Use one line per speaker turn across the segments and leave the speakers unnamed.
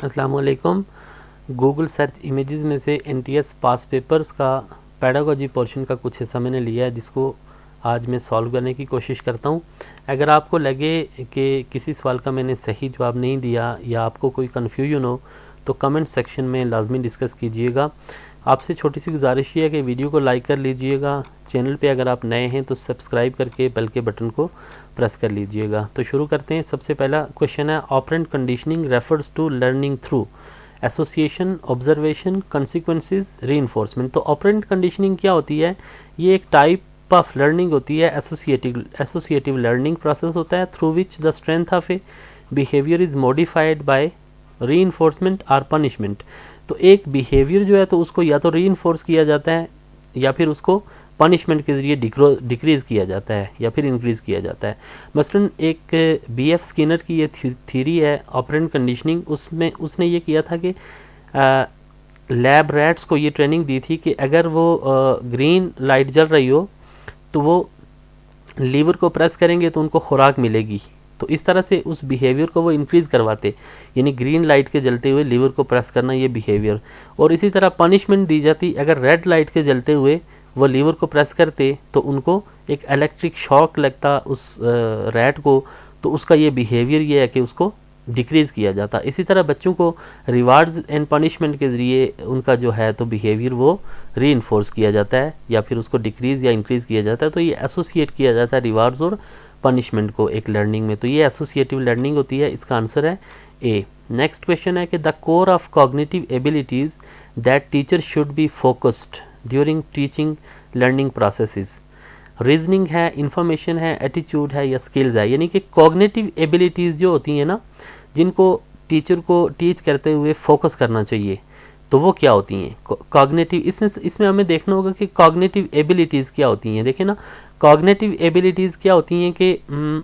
अस्सलाम वालेकुम। Google search images में से एनटीएस पास पेपर्स का पेडागोजी पोर्शन का कुछ हिस्सा मैंने लिया है, जिसको आज मैं सॉल्व करने की कोशिश करता हूं। अगर आपको लगे कि किसी सवाल का मैंने सही जवाब नहीं दिया या आपको कोई कन्फ्यूजन हो तो कमेंट सेक्शन में लाजमी डिस्कस कीजिएगा। आपसे छोटी सी गुजारिश है कि वीडियो को लाइक कर लीजिएगा। चैनल पे अगर आप नए हैं तो सब्सक्राइब करके बेल के बटन को प्रेस कर लीजिएगा। तो शुरू करते हैं। सबसे पहला क्वेश्चन है, operant conditioning refers to learning through association, observation, consequences, reinforcement. तो ऑपरेंट कंडीशनिंग क्या होती है? ये एक टाइप ऑफ लर्निंग होती है, एसोसिएटिव लर्निंग प्रोसेस होता है through which the strength of A behaviour is modified by reinforcement और पनिशमेंट। तो एक बिहेवियर जो है तो उसको या तो रीइंफोर्स किया जाता है या फिर उसको पनिशमेंट के जरिए डिक्रीज किया जाता है या फिर इंक्रीज किया जाता है। मसलन एक बीएफ स्किनर की ये थ्योरी है ऑपरेंट कंडीशनिंग, उसमें उसने ये किया था कि लैब रैट्स को ये ट्रेनिंग दी थी कि अगर वो ग्रीन लाइट जल रही हो तो वो लीवर को प्रेस करेंगे तो उनको खुराक मिलेगी। तो इस तरह से उस बिहेवियर को वो इंक्रीज करवाते, यानी ग्रीन लाइट के जलते हुए लीवर को प्रेस करना, ये बिहेवियर। और इसी तरह पनिशमेंट दी जाती, अगर रेड लाइट के जलते हुए वो लीवर को प्रेस करते तो उनको एक इलेक्ट्रिक शॉक लगता उस रैट को, तो उसका ये बिहेवियर ये है कि उसको डिक्रीज किया जाता। इसी तरह बच्चों को रिवार्ड्स एंड पनिशमेंट के जरिए उनका जो है तो बिहेवियर वो रीइंफोर्स किया जाता है या फिर उसको डिक्रीज या इंक्रीज किया जाता है। तो ये एसोसिएट किया जाता है रिवार्ड्स और पनिशमेंट को एक लर्निंग में। तो ये एसोसिएटिव लर्निंग होती है। इसका आंसर है ए। नेक्स्ट क्वेश्चन है कि the core of cognitive abilities that teacher should be focused during teaching learning processes. Reasoning है, इंफॉर्मेशन है, एटीट्यूड है या स्किल्स है। यानी कि कॉग्निटिव एबिलिटीज जो होती हैं ना, जिनको टीचर को टीच करते हुए फोकस करना चाहिए, तो वो क्या होती हैं? कॉग्निटिव, इसमें हमें देखना होगा कि कॉग्निटिव एबिलिटीज क्या होती हैं। देखिए ना, कॉग्निटिव एबिलिटीज क्या होती हैं कि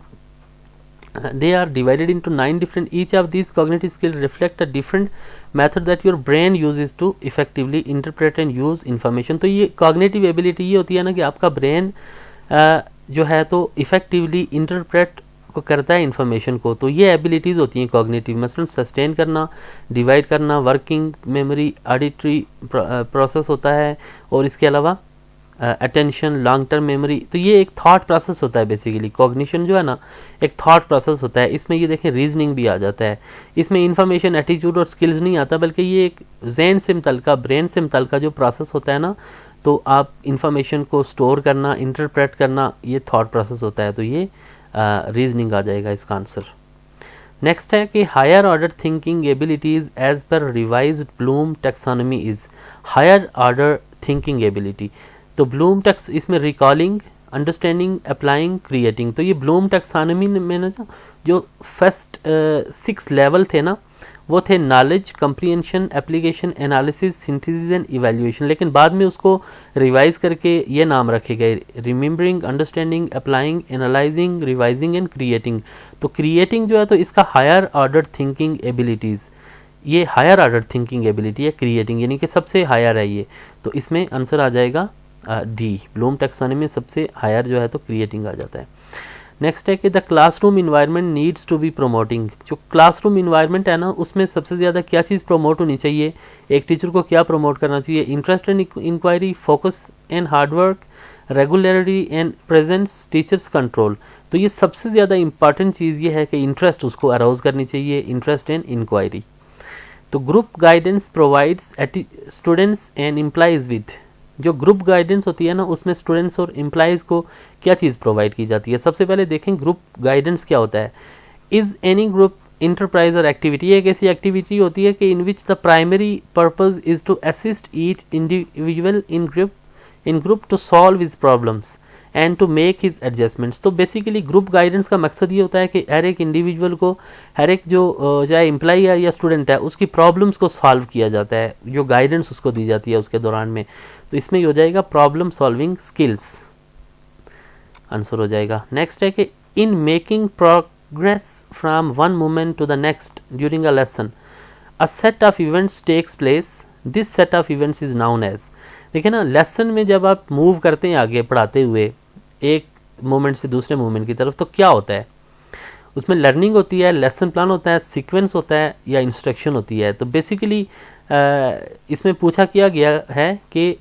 they are divided into 9 different, each of these cognitive skills reflect a different method that your brain uses to effectively interpret and use information। तो ये cognitive ability ये होती है ना कि आपका ब्रेन जो है तो इफेक्टिवली इंटरप्रेट को करता है इंफॉर्मेशन को। तो ये एबिलिटीज होती हैं कॉग्निटिव, मसलन सस्टेन करना, डिवाइड करना, वर्किंग मेमोरी, ऑडिटरी प्रोसेस होता है, और इसके अलावा अटेंशन, लॉन्ग टर्म मेमोरी। तो ये एक थॉट प्रोसेस होता है। बेसिकली कॉग्निशन जो है ना एक थॉट प्रोसेस होता है। इसमें ये देखें रीजनिंग भी आ जाता है। इसमें इंफॉर्मेशन, एटीट्यूड और स्किल्स नहीं आता, बल्कि ये एक जहन से मुतल्लिका, ब्रेन से मुतल्लिका जो प्रोसेस होता है ना, तो आप इंफॉर्मेशन को स्टोर करना, इंटरप्रेट करना, ये थॉट प्रोसेस होता है। तो ये रीजनिंग आ जाएगा इसका आंसर। नेक्स्ट है कि higher order thinking abilities as per revised Bloom taxonomy is. Higher order thinking ability, तो ब्लूम टैक्स इसमें रिकॉलिंग, अंडरस्टैंडिंग, अप्लाइंग, क्रिएटिंग। तो ये ब्लूम टैक्सोनॉमी में ना जो फर्स्ट 6 लेवल थे ना, वो थे knowledge, comprehension, application, analysis, synthesis and evaluation. लेकिन बाद में उसको रिवाइज करके ये नाम रखे गए, remembering, understanding, applying, analysing, revising and creating. तो क्रिएटिंग जो है तो इसका हायर ऑर्डर थिंकिंग एबिलिटीज, ये हायर ऑर्डर थिंकिंग एबिलिटी है क्रिएटिंग, यानी कि सबसे हायर है ये। तो इसमें आंसर आ जाएगा डी। ब्लूम टैक्सोनॉमी में सबसे हायर जो है तो क्रिएटिंग आ जाता है। नेक्स्ट है कि the classroom environment needs to be promoting. जो क्लासरूम इन्वायरमेंट है ना, उसमें सबसे ज़्यादा क्या चीज़ प्रोमोट होनी चाहिए? एक टीचर को क्या प्रोमोट करना चाहिए? Interest and inquiry, focus and hard work, regularity and presence, teachers control. तो ये सबसे ज़्यादा इंपॉर्टेंट चीज़ ये है कि इंटरेस्ट उसको अराउज करनी चाहिए, इंटरेस्ट एंड इंक्वायरी। तो group guidance provides students and employees with. जो ग्रुप गाइडेंस होती है ना, उसमें स्टूडेंट्स और एम्प्लॉइज को क्या चीज़ प्रोवाइड की जाती है? सबसे पहले देखें ग्रुप गाइडेंस क्या होता है। इज एनी ग्रुप इंटरप्राइज और एक्टिविटी, एक ऐसी एक्टिविटी होती है कि in which the primary purpose is to assist each individual in group to solve his problems and to make his adjustments. तो बेसिकली ग्रुप गाइडेंस का मकसद ये होता है कि हर एक इंडिविजुअल को, हर एक जो चाहे एम्प्लॉई है या स्टूडेंट है, उसकी प्रॉब्लम्स को सॉल्व किया जाता है, जो गाइडेंस उसको दी जाती है उसके दौरान में। तो इसमें हो जाएगा प्रॉब्लम सॉल्विंग स्किल्स, आंसर हो जाएगा। नेक्स्ट है कि in making progress from one moment to the next during a lesson a set of events takes place, this set of events is known as. देखिए ना, लेसन में जब आप move करते हैं आगे पढ़ाते हुए एक मोमेंट से दूसरे मोमेंट की तरफ, तो क्या होता है? उसमें लर्निंग होती है, लेसन प्लान होता है, सीक्वेंस होता है या इंस्ट्रक्शन होती है। तो बेसिकली इसमें पूछा किया गया है कि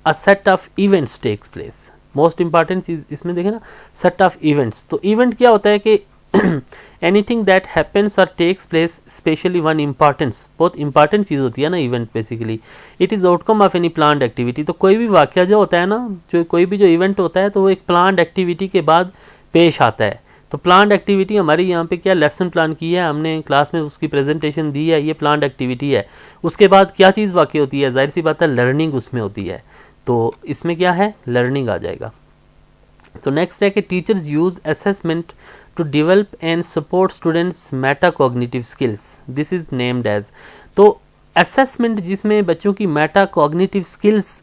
a set of events takes place. Most important चीज इसमें देखें ना, सेट ऑफ इवेंट्स। तो इवेंट क्या होता है कि एनीथिंग दैट हैपेंस और takes place specially one importance, बहुत इंपॉर्टेंट चीज होती है ना event basically. It is outcome of any planned activity. तो कोई भी वाक्य जो होता है ना, जो कोई भी जो इवेंट होता है, तो वो एक प्लान्ड एक्टिविटी के बाद पेश आता है। तो प्लान्ड एक्टिविटी हमारी यहाँ पे क्या लेसन प्लान की है, हमने क्लास में उसकी प्रेजेंटेशन दी है, ये प्लान्ड एक्टिविटी है। उसके बाद क्या चीज़ वाकई होती है, जाहिर सी बात है लर्निंग उसमें होती है। तो इसमें क्या है, लर्निंग आ जाएगा। तो नेक्स्ट है कि teachers use assessment to develop and support students metacognitive skills, this is named as. तो असेसमेंट जिसमें बच्चों की मेटा कॉग्निटिव स्किल्स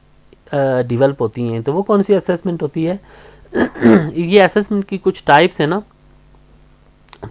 डेवलप होती हैं, तो वो कौन सी असेसमेंट होती है? ये असेसमेंट की कुछ टाइप्स है ना।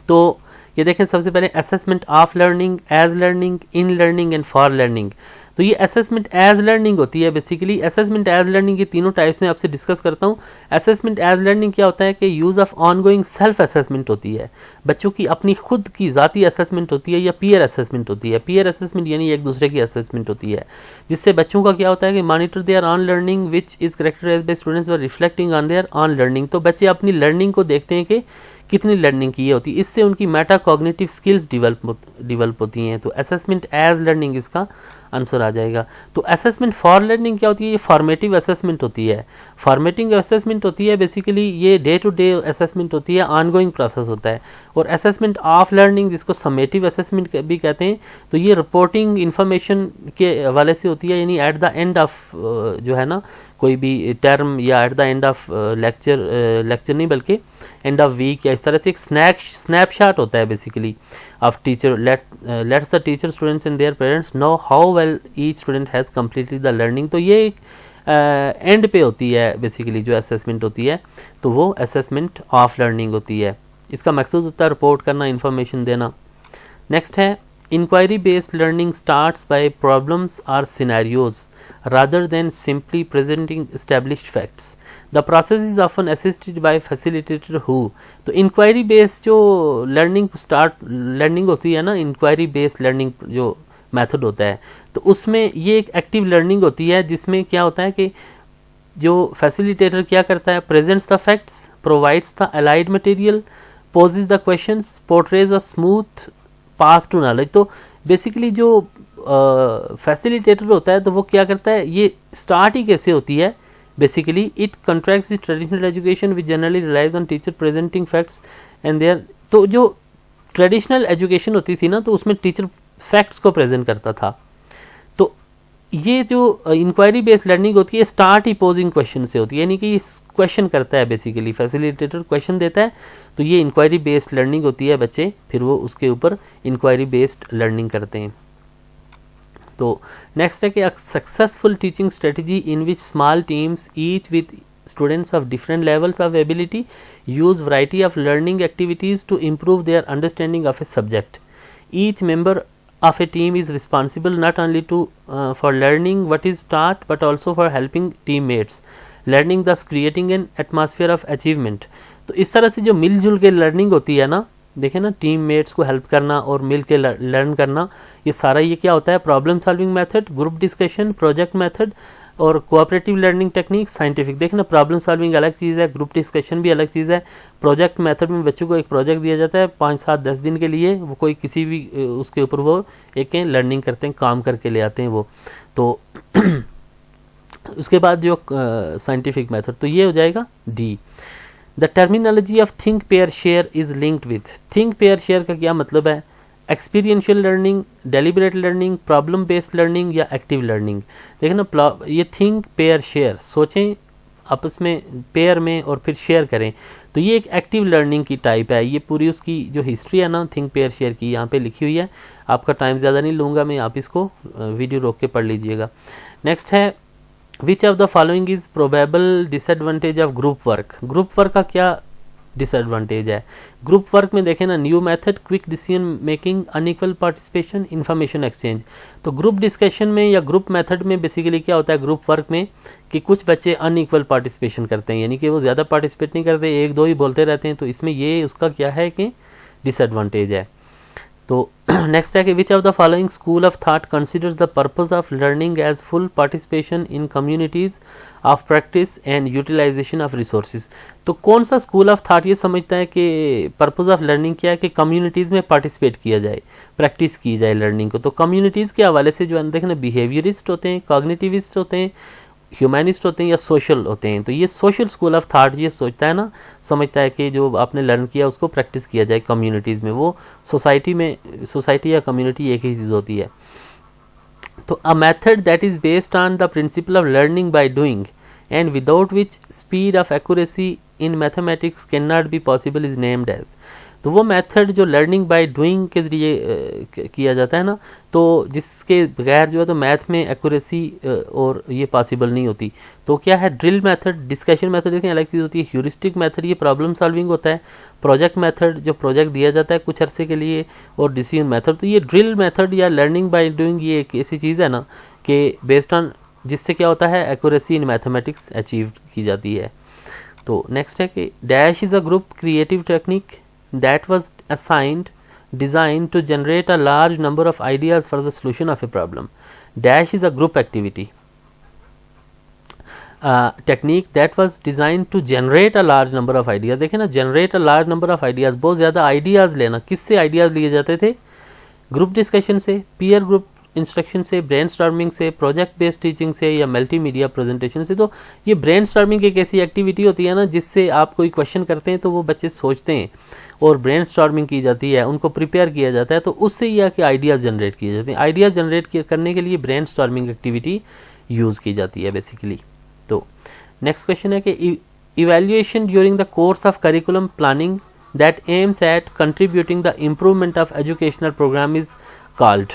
तो ये देखें, सबसे पहले assessment of learning, as learning, in learning and for learning. तो ये असेसमेंट एज लर्निंग होती है बेसिकली। असेसमेंट एज लर्निंग, ये तीनों टाइप्स में आपसे डिस्कस करता हूँ। असेसमेंट एज लर्निंग क्या होता है कि use of ongoing self assessment होती है, बच्चों की अपनी खुद की ज़ाती असेसमेंट होती है या पीयर असेसमेंट होती है। पीयर असेसमेंट यानी एक दूसरे की असेसमेंट होती है, जिससे बच्चों का क्या होता है कि monitor their own learning which is characterised by students were reflecting on their own learning. तो बच्चे अपनी लर्निंग को देखते हैं कि कितनी लर्निंग की होती है, इससे उनकी मेटा कॉग्निटिव स्किल्स डिवेल्प होती हैं। तो असेसमेंट एज लर्निंग इसका आंसर आ जाएगा। तो असेसमेंट फॉर लर्निंग क्या होती है? ये फॉर्मेटिव असेसमेंट होती है। फॉर्मेटिंग असेसमेंट होती है बेसिकली, ये डे टू डे असेसमेंट होती है, ऑनगोइंग प्रोसेस होता है। और असेसमेंट ऑफ लर्निंग, जिसको समेटिव असेसमेंट भी कहते हैं, तो ये रिपोर्टिंग इंफॉर्मेशन के हवाले से होती है, यानी एट द एंड ऑफ जो है ना कोई भी टर्म या at the end of lecture नहीं बल्कि एंड ऑफ वीक या इस तरह से एक स्नैपशॉट होता है basically of teacher. Let's the teacher students and their parents know how well each student has completed the learning. तो ये एक एंड पे होती है बेसिकली जो असेसमेंट होती है, तो वो असेसमेंट ऑफ लर्निंग होती है। इसका मकसद होता है रिपोर्ट करना, इन्फॉर्मेशन देना। नेक्स्ट है inquiry based learning starts by problems और scenarios rather than simply presenting established facts. The process is often assisted by facilitator who. तो inquiry based जो learning होती है ना, inquiry based learning जो मेथड होता है, तो उसमें ये एक एक्टिव लर्निंग होती है, जिसमें क्या होता है कि जो फैसिलिटेटर क्या करता है, presents the facts, provides the allied material, poses the questions, portrays a smooth path to knowledge. तो बेसिकली जो फैसिलिटेटर होता है, तो वो क्या करता है, ये स्टार्ट ही कैसे होती है basically, it contracts with traditional education which generally relies on teacher presenting facts and there. तो जो ट्रेडिशनल एजुकेशन होती थी ना, तो उसमें टीचर फैक्ट्स को प्रेजेंट करता था। तो ये जो इंक्वायरी बेस्ड लर्निंग होती है, स्टार्ट ही पोजिंग क्वेश्चन से होती है, यानी कि क्वेश्चन करता है बेसिकली, फैसिलिटेटर क्वेश्चन देता है, तो ये इंक्वायरी बेस्ड लर्निंग होती है। बच्चे फिर वो उसके ऊपर इंक्वायरी बेस्ड लर्निंग करते हैं। तो नेक्स्ट है कि successful teaching strategy in which small teams each with students of different levels of ability use variety of learning activities to improve their understanding of a subject. Each member of a team is responsible not only to for learning what is taught but also for helping teammates learning, thus creating an atmosphere of achievement. तो इस तरह से जो मिलजुल के learning होती है ना, देखें ना, टीममेट्स को हेल्प करना और मिल के लर्न करना, ये सारा ये क्या होता है, problem solving method, group discussion, project method और कोऑपरेटिव लर्निंग टेक्निक, साइंटिफिक। देखना प्रॉब्लम सॉल्विंग अलग चीज़ है, ग्रुप डिस्कशन भी अलग चीज़ है। प्रोजेक्ट मेथड में बच्चों को एक प्रोजेक्ट दिया जाता है 5, 7, 10 दिन के लिए, वो कोई किसी भी उसके ऊपर वो एक लर्निंग करते हैं, काम करके ले आते हैं वो। तो उसके बाद जो साइंटिफिक मेथड, तो ये हो जाएगा D. The terminology of think pair share is linked with. Think pair share का क्या मतलब है? Experiential learning, deliberate learning, problem based learning या एक्टिव लर्निंग। देखो ना, ये थिंक पेयर शेयर, सोचें आपस में पेयर में और फिर शेयर करें, तो ये एक एक्टिव लर्निंग की टाइप है। ये पूरी उसकी जो हिस्ट्री है ना थिंक पेयर शेयर की, यहाँ पे लिखी हुई है। आपका टाइम ज़्यादा नहीं लूँगा मैं, आप इसको वीडियो रोक के पढ़ लीजिएगा। नेक्स्ट है विच of the following is probable disadvantage of group work. Group work का क्या डिसएडवांटेज है? ग्रुप वर्क में देखें ना, new method, quick decision making, unequal participation, information exchange. तो ग्रुप डिस्कशन में या ग्रुप मेथड में बेसिकली क्या होता है ग्रुप वर्क में, कि कुछ बच्चे अनइक्वल पार्टिसिपेशन करते हैं, यानी कि वो ज़्यादा पार्टिसिपेट नहीं करते, 1-2 ही बोलते रहते हैं। तो इसमें ये उसका क्या है कि डिसएडवांटेज है। तो नेक्स्ट है कि which of the following school of thought considers the purpose of learning as full participation in communities of practice and utilisation of resources. तो कौन सा स्कूल ऑफ थॉट ये समझता है कि पर्पस ऑफ लर्निंग क्या है कि कम्युनिटीज़ में पार्टिसिपेट किया जाए, प्रैक्टिस की जाए लर्निंग को। तो कम्युनिटीज़ के हवाले से जो है देखना बिहेवियरिस्ट होते हैं, कॉग्निटिविस्ट होते हैं, ह्यूमैनिस्ट होते हैं या सोशल होते हैं। तो ये सोशल स्कूल ऑफ थॉट ये सोचता है ना, समझता है कि जो आपने लर्न किया उसको प्रैक्टिस किया जाए कम्युनिटीज़ में। वो सोसाइटी या कम्युनिटी एक ही चीज़ होती है। तो a method that is based on the principle of learning by doing and without which speed of accuracy in mathematics can not be possible is named as. तो वो मेथड जो लर्निंग बाय डूइंग के ज़रिए किया जाता है ना, तो जिसके बगैर जो है तो मैथ में एक्यूरेसी और ये पॉसिबल नहीं होती। तो क्या है, ड्रिल मेथड, डिस्कशन मेथड देखें अलग चीज़ होती है, ह्यूरिस्टिक मेथड ये प्रॉब्लम सॉल्विंग होता है, प्रोजेक्ट मेथड जो प्रोजेक्ट दिया जाता है कुछ अरसे के लिए, और डिसीजन मेथड। तो ये ड्रिल मेथड या लर्निंग बाय डूइंग ये एक ऐसी चीज़ है ना कि बेस्ड ऑन जिससे क्या होता है एक्यूरेसी इन मैथमेटिक्स अचीव की जाती है। तो नेक्स्ट है कि dash is a group creative technique that was assigned designed to generate a large number of ideas for the solution of a problem. Dash is a group activity technique that was designed to generate a large number of ideas. देखें ना, generate a large number of ideas, बहुत ज़्यादा ideas लेना। किससे ideas लिए जाते थे? Group discussion से, पीयर ग्रुप इंस्ट्रक्शन से, ब्रेनस्टॉर्मिंग से, प्रोजेक्ट बेस्ड टीचिंग से या मल्टीमीडिया प्रेजेंटेशन से। तो ये ब्रेनस्टॉर्मिंग एक ऐसी एक्टिविटी होती है ना जिससे आप कोई क्वेश्चन करते हैं तो वो बच्चे सोचते हैं और ब्रेनस्टॉर्मिंग की जाती है, उनको प्रिपेयर किया जाता है, तो उससे यह कि आइडियाज़ जनरेट किए जाते हैं। आइडियाज़ जनरेट करने के लिए ब्रेनस्टॉर्मिंग एक्टिविटी यूज़ की जाती है बेसिकली। तो नेक्स्ट क्वेश्चन है कि evaluation during the course of curriculum planning that aims at contributing the improvement of educational program is called.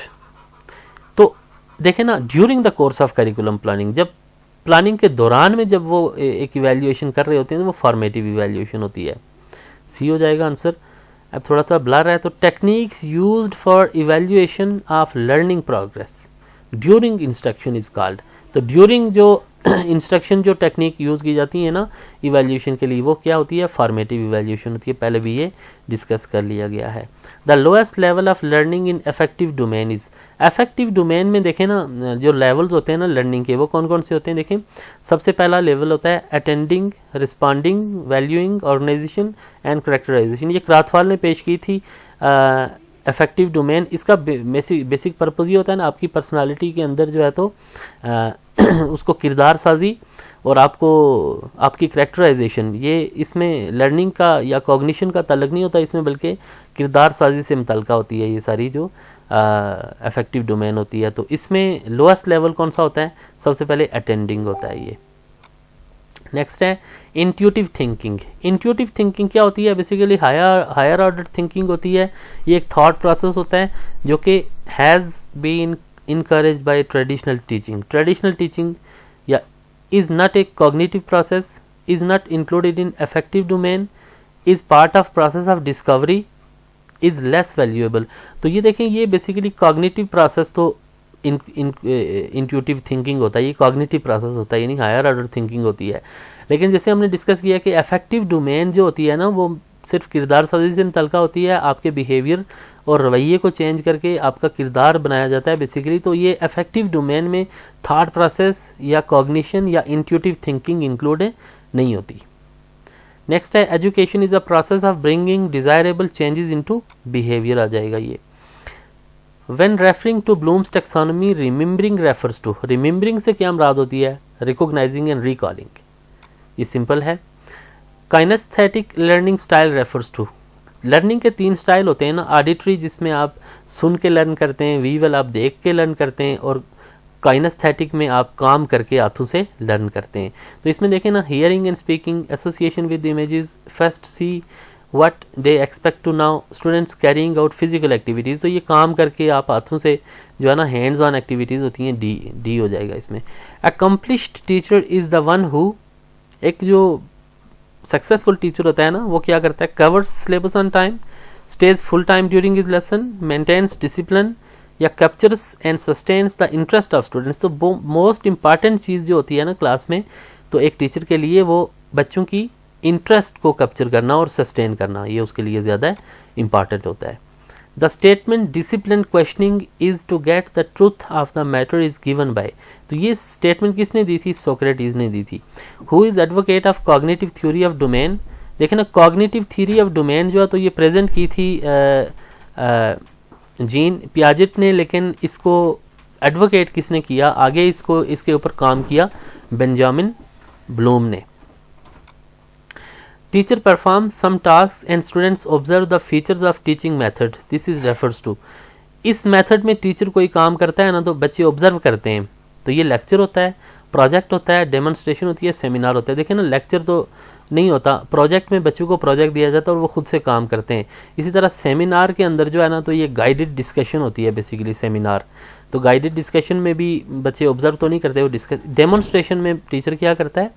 तो देखें ना, during the course of curriculum planning, जब प्लानिंग के दौरान में जब वो एक इवैल्यूएशन कर रहे होते हैं तो वो फॉर्मेटिव इवैल्यूएशन होती है। सी हो जाएगा आंसर। अब थोड़ा सा ब्लर है, तो techniques used for evaluation of learning progress during instruction is called. तो ड्यूरिंग जो इंस्ट्रक्शन जो टेक्निक यूज़ की जाती है ना इवैल्यूएशन के लिए, वो क्या होती है? फॉर्मेटिव इवैल्यूएशन होती है। पहले भी ये डिस्कस कर लिया गया है। The lowest level of learning in affective domain is. Affective domain में देखें ना, जो लेवल्स होते हैं ना लर्निंग के, वो कौन कौन से होते हैं? देखें, सबसे पहला लेवल होता है attending, responding, valuing, organization and characterization. ये क्राथवाल ने पेश की थी अफेक्टिव डोमेन। इसका बेसिक पर्पज़ ये होता है ना, आपकी पर्सनालिटी के अंदर जो है तो उसको किरदार साजी और आपको आपकी करेक्टराइजेशन, ये इसमें लर्निंग का या कॉग्निशन का ताल्लुक नहीं होता इसमें, बल्कि किरदार साजी से मुतल्लिका होती है ये सारी जो अफेक्टिव डोमेन होती है। तो इसमें लोएस्ट लेवल कौन सा होता है? सबसे पहले अटेंडिंग होता है ये। नेक्स्ट है इंट्यूटिव थिंकिंग। इंट्यूटिव थिंकिंग क्या होती है? बेसिकली हायर ऑर्डर थिंकिंग होती है। ये एक थॉट प्रोसेस होता है जो कि has been encouraged by traditional teaching. Traditional teaching is not a cognitive process, is not included in affective domain, is part of process of discovery, is less valuable. तो ये देखें, ये बेसिकली cognitive process तो intuitive thinking होता है, ये cognitive process होता है, यानी हायर ऑर्डर थिंकिंग होती है। लेकिन जैसे हमने डिस्कस किया कि अफेक्टिव डोमेन जो होती है ना, वो सिर्फ किरदार साजी से मुतल्लिका होती है, आपके बिहेवियर और रवैये को चेंज करके आपका किरदार बनाया जाता है बेसिकली। तो ये अफेक्टिव डोमेन में थॉट प्रोसेस या कॉग्निशन या इंट्यूटिव थिंकिंग इंक्लूड नहीं होती। नेक्स्ट है education is a process of bringing desirable changes into behaviour आ जाएगा ये। When referring to Bloom's taxonomy, remembering refers to. Remembering से क्या मुराद होती है? रिकॉग्नाइजिंग एंड रिकॉलिंग, ये सिंपल है। Kinaesthetic learning style refers to. Learning के 3 स्टाइल होते हैं ना, ऑडिटरी जिसमें आप सुन के लर्न करते हैं, विजुअल आप देख के लर्न करते हैं, और काइनेस्थेटिक में आप काम करके हाथों से लर्न करते हैं। तो इसमें देखें ना, hearing and speaking, association with images, first see what they expect to now, students carrying out physical activities. तो ये काम करके आप हाथों से जो है ना हैंड्स ऑन एक्टिविटीज़ होती हैं, डी हो जाएगा इसमें। Accomplished teacher is the one who, एक जो सक्सेसफुल टीचर होता है ना, वो क्या करता है? Covers syllabus on time, stays full time during his lesson, maintains discipline, या captures and sustains the interest of students. तो मोस्ट इंपॉर्टेंट चीज़ जो होती है ना क्लास में, तो एक टीचर के लिए वो बच्चों की इंटरेस्ट को कैप्चर करना और सस्टेन करना, ये उसके लिए ज़्यादा इंपॉर्टेंट होता है। The statement discipline questioning is to get the truth of the matter is given by, तो ये स्टेटमेंट किसने दी थी? सोक्रेटिस ने दी थी। Who is advocate of cognitive theory of domain, देखें ना कॉग्निटिव थ्योरी ऑफ डोमेन जो है तो ये प्रेजेंट की थी जीन पियाजेट ने, लेकिन इसको एडवोकेट किसने किया आगे, इसको इसके ऊपर काम किया बेंजामिन ब्लूम ने। Teacher perform some task and students observe the features of teaching method, this is refers to, इस मेथड में टीचर कोई काम करता है ना तो बच्चे ऑब्जर्व करते हैं, तो ये लेक्चर होता है, प्रोजेक्ट होता है, डेमोन्स्ट्रेशन होती है, सेमिनार होता है। देखिए ना लेक्चर तो नहीं होता, प्रोजेक्ट में बच्चों को प्रोजेक्ट दिया जाता है और वो खुद से काम करते हैं। इसी तरह सेमिनार के अंदर जो है ना तो ये गाइडेड डिस्कशन होती है बेसिकली सेमिनार, तो गाइडेड डिस्कशन में भी बच्चे ऑब्जर्व तो नहीं करते, वो डिस्कस डेमोन्स्ट्रेशन में टीचर क्या करता है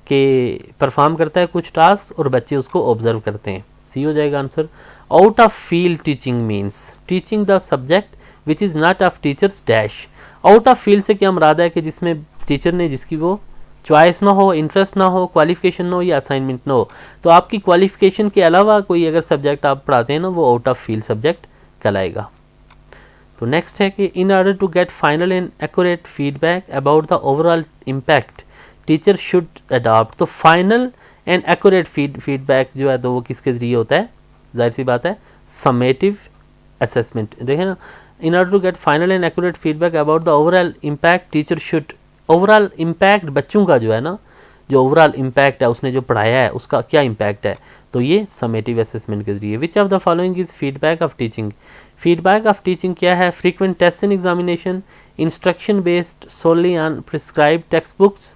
कि परफॉर्म करता है कुछ टास्क और बच्चे उसको ऑब्जर्व करते हैं। सी हो जाएगा answer. Out of field teaching means teaching the subject which is not of teachers dash, out of field से क्या मुराद है कि जिसमें टीचर ने जिसकी वो चॉइस ना हो, इंटरेस्ट ना हो, क्वालिफिकेशन ना हो या असाइनमेंट ना हो, तो आपकी क्वालिफिकेशन के अलावा कोई अगर सब्जेक्ट आप पढ़ाते हैं ना वो आउट ऑफ फील्ड सब्जेक्ट कहलाएगा। तो नेक्स्ट है कि in order to get final and accurate feedback about the overall impact teacher should adopt, तो फाइनल एंड एक्यूरेट फीडबैक जो है तो वो किसके जरिए होता है? जाहिर सी बात है समेटिव असेसमेंट। देखें ना, in order to get final and accurate feedback about the overall impact teacher should, overall impact बच्चों का जो है ना, जो ओवरऑल इम्पैक्ट है उसने जो पढ़ाया है उसका क्या इम्पैक्ट है, तो ये समेटिव असेसमेंट के जरिए। Which of the following is feedback of teaching, feedback of teaching क्या है? Frequent test and examination, instruction based solely on prescribed text books,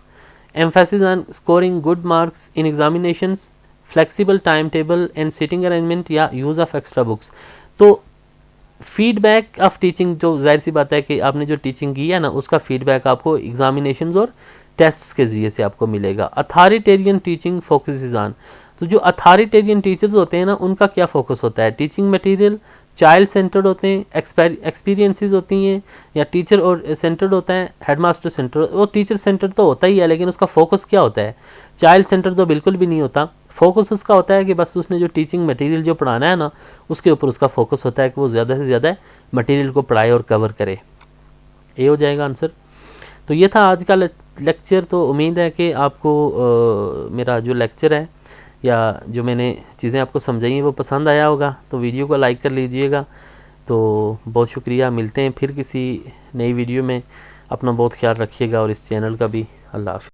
emphasis on scoring good marks in examinations, flexible timetable and sitting arrangement या use of extra books। तो feedback of teaching जो जाहिर सी बात है कि आपने जो टीचिंग की है ना उसका फीडबैक आपको एग्जामिनेशंस और टेस्ट्स के जरिए से आपको मिलेगा। अथॉरिटेरियन टीचिंग फोकसेस ऑन, तो जो अथॉरिटेरियन टीचर्स होते हैं ना उनका क्या फोकस होता है? टीचिंग मटेरियल, चाइल्ड सेंटर्ड होते हैं, एक्सपीरियंसेस होती हैं, या टीचर और सेंटर्ड होता है, हेडमास्टर सेंटर, वो टीचर सेंटर तो होता ही है लेकिन उसका फोकस क्या होता है? चाइल्ड सेंटर तो बिल्कुल भी नहीं होता, फोकस उसका होता है कि बस उसने जो टीचिंग मटेरियल जो पढ़ाना है ना उसके ऊपर उसका फोकस होता है कि वो ज़्यादा से ज़्यादा मटेरियल को पढ़ाए और कवर करे। ये हो जाएगा आंसर। तो ये था आज का लेक्चर। तो उम्मीद है कि आपको मेरा जो लेक्चर है या जो मैंने चीज़ें आपको समझाई हैं वो पसंद आया होगा, तो वीडियो को लाइक कर लीजिएगा। तो बहुत शुक्रिया, मिलते हैं फिर किसी नई वीडियो में। अपना बहुत ख्याल रखिएगा और इस चैनल का भी। अल्लाह हाफ़िज़।